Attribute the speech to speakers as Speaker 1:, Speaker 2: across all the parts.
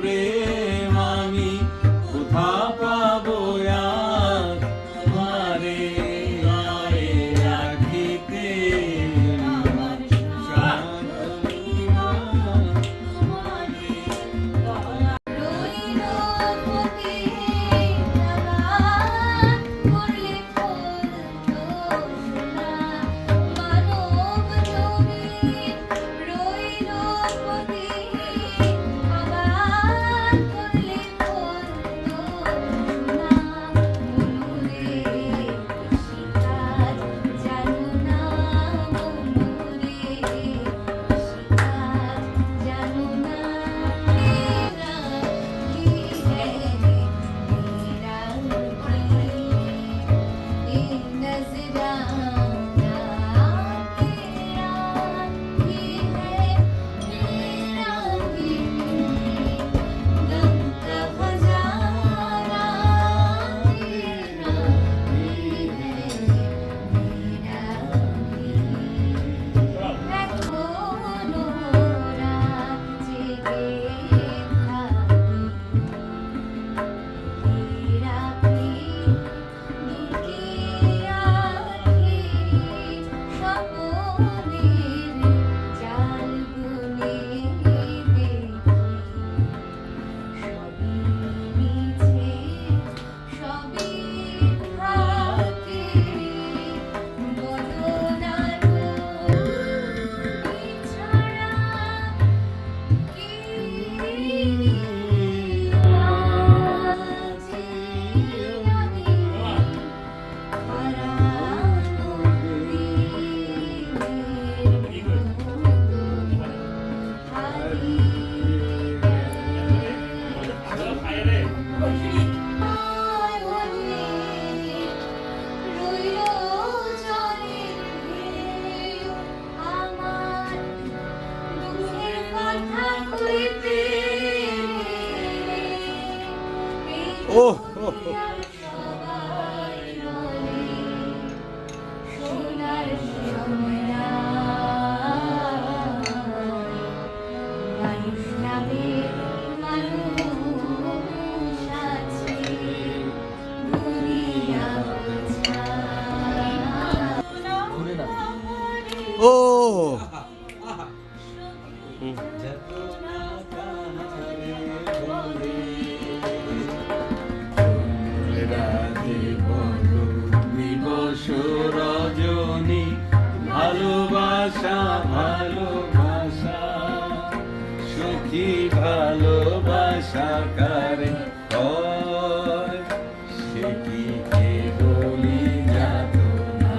Speaker 1: প্রেম আমি কোথা পাবো আর তোমারে গায়ে রাখিতে আমার রজনী ভালোবাসা ভালোবাসা সখী ভালোবাসা কারে হয় সে কি কে বলি যাত না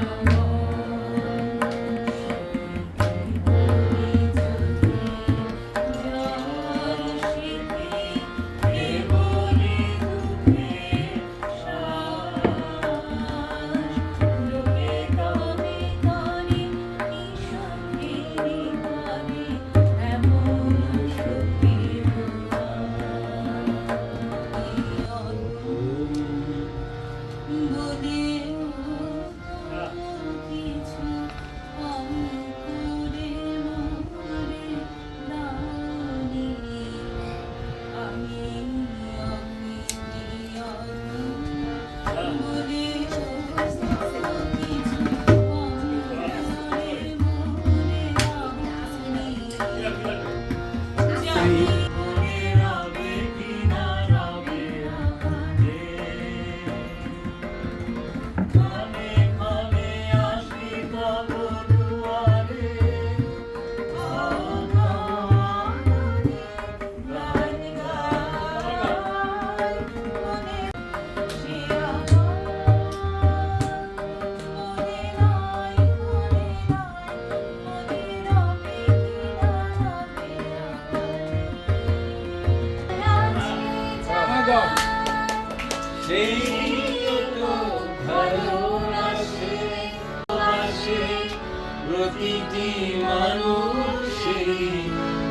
Speaker 1: প্রতিটি মানুষের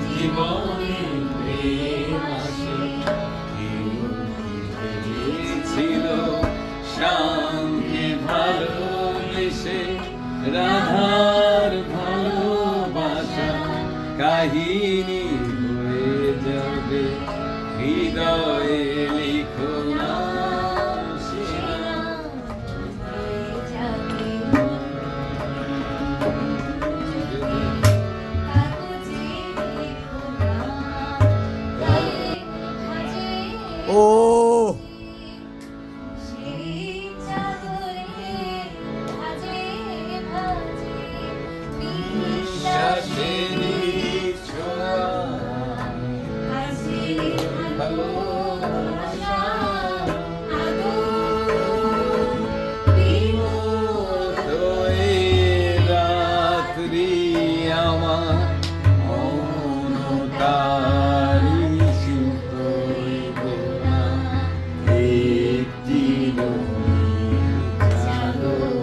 Speaker 1: জীবনে প্রেম আসে ছিল শ্যামকে ভালোবেসে রাধার ভালোবাসা কাহিনী হয়ে যাবে হৃদয়ে লিখো না সে নাম।
Speaker 2: ও
Speaker 1: বিশ্বাসেরই ছোঁয়া, ভালোবাসা, বিমূর্ত এই রাত্রি আমার মৌনতারই সুখ হইব না একটি রঙিন চাদর।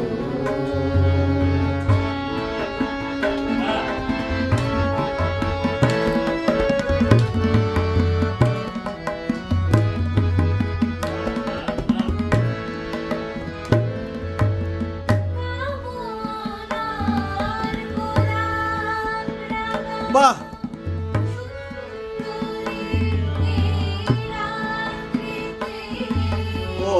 Speaker 2: বাহ ও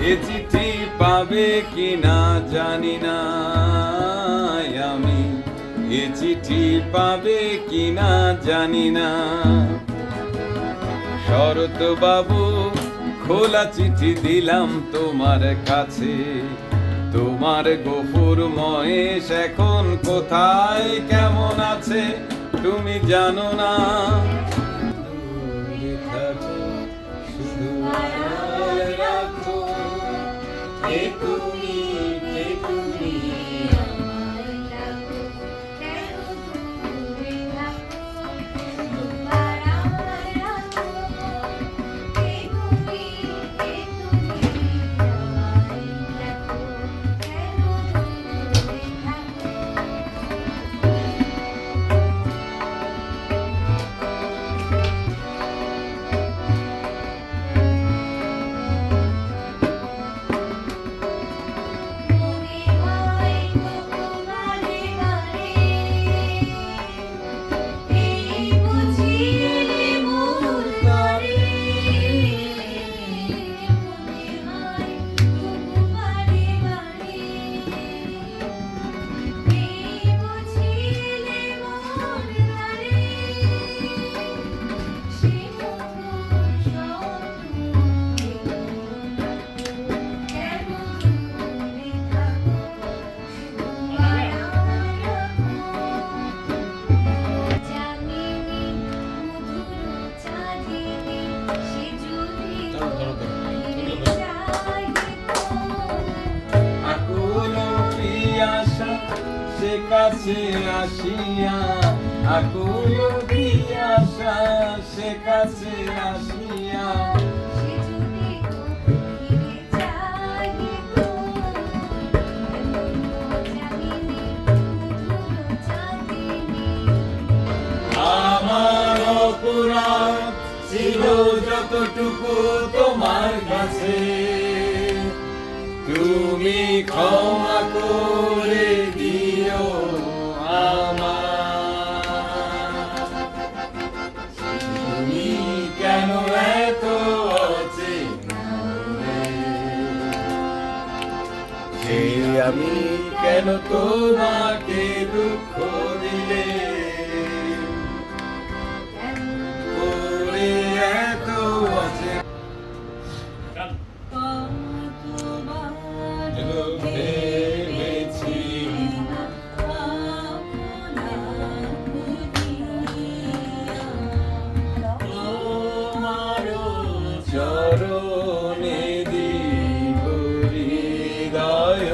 Speaker 1: এ চিঠি পাবে কিনা জানি না আমি, এ চিঠি পাবে কিনা জানি না। শরৎ বাবু খোলা চিঠি দিলাম তোমার কাছে, তোমার গফুর মহেশ এখন কোথায় কেমন আছে তুমি জানো না। দূরে থাকো, শুধু আড়াল রাখো, কে তুমি, কে তুমি সে কাছে আসিয়া, আকুল পিয়াসা সে কাছে আসিয়া। আমার অপরাধ ছিল যতটুকু তোমার কাছে, তুমি ক্ষমা করে দিও আমায়। তুমি কেন এত অচেনা রে? সে আমি কেন তোমাকে দুঃখ দিলে, করে এত অচেনা ভেবেছি। চরণে দিব হৃদয়,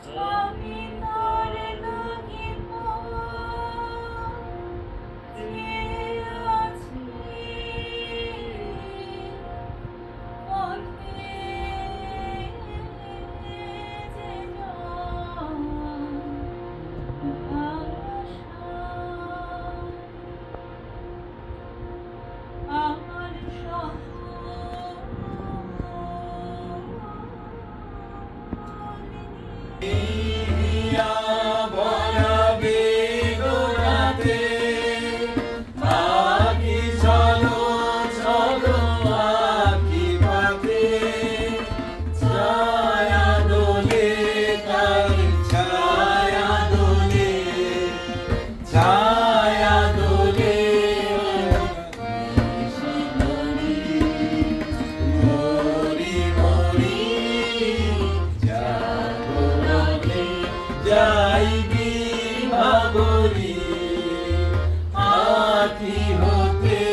Speaker 2: আমি তোর লাগিব চেয়ে আছি পথে যে আমার
Speaker 1: ইয়া ভরা বেদনাতে আকি চলো চলো আকি পথে ছায়া দোলে তার ছায়া দোলে ছায়া দোলে মরি মরি জাগরণে যাইবি ভাবরি আখি হতে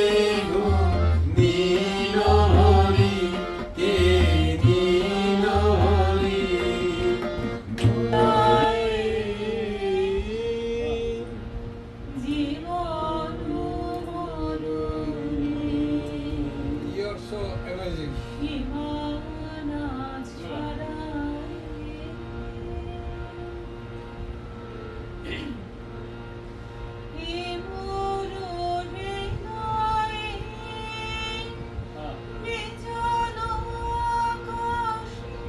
Speaker 1: নীল হরি কে নীল হরি
Speaker 2: জীবন
Speaker 1: You're so amazing.
Speaker 2: সীমানা ছাড়াই এই মুরুরে নয় বিছানো আকাশে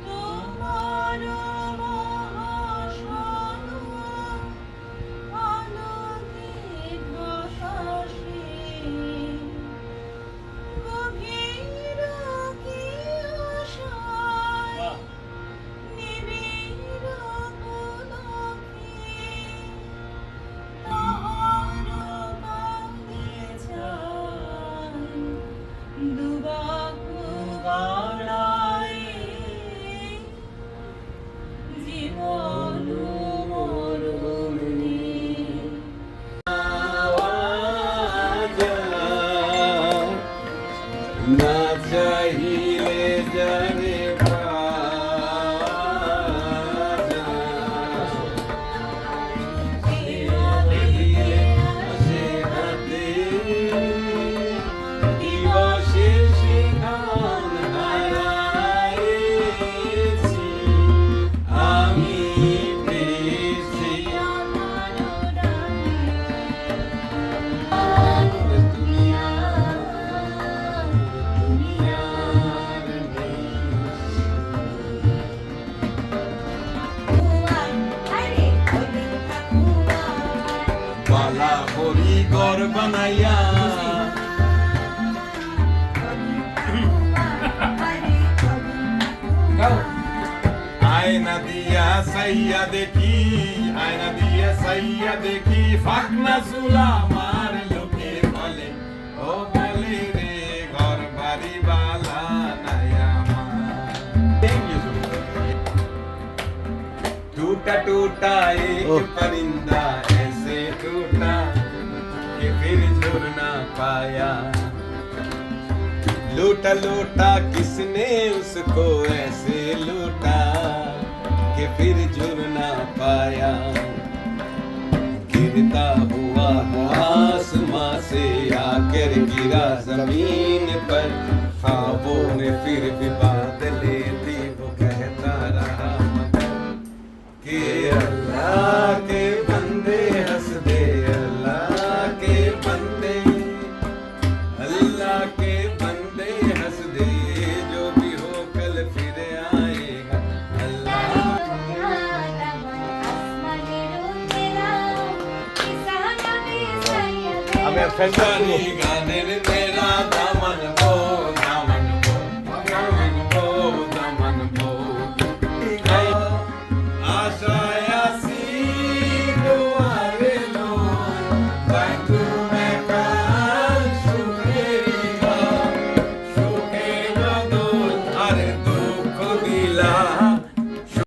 Speaker 2: তোমার মহাশয় আলোকিত বাতাসে গভীর কি আশায় নিবিড় পুলকে তাহার বাগিচায় দুবাহু গড়ায় জীবন মরুনি
Speaker 1: না চাহিলে জানে আমি পেয়েছি বালা হরি গর বানাইয়া আয়না দিয়া সাইয়া দেখি আয়না দিয়া সাইয়া দেখি ফাকনা চুলা মার লোকে বলে ও বলে রে ঘর বাড়ি বালা নাই আমার टूटा टूटा एक परिंदा ऐसे टूटा कि फिर जुड़ ना पाया लूटा लूटा किसने उसको ऐसे लूटा कि फिर जुड़ ना पाया गिरता हुआ आसमां से आकर गिरा जमीन पर ख्वाबों में फिर भी बादले थी वो कहता रहा कि अल्लाह के बंदे हंस दे अल्लाह के बंदे हंस दे जो भी हो कल फिर आएगा अल्लाह আমি ফ্যান্টাসি গানের মেরা দামন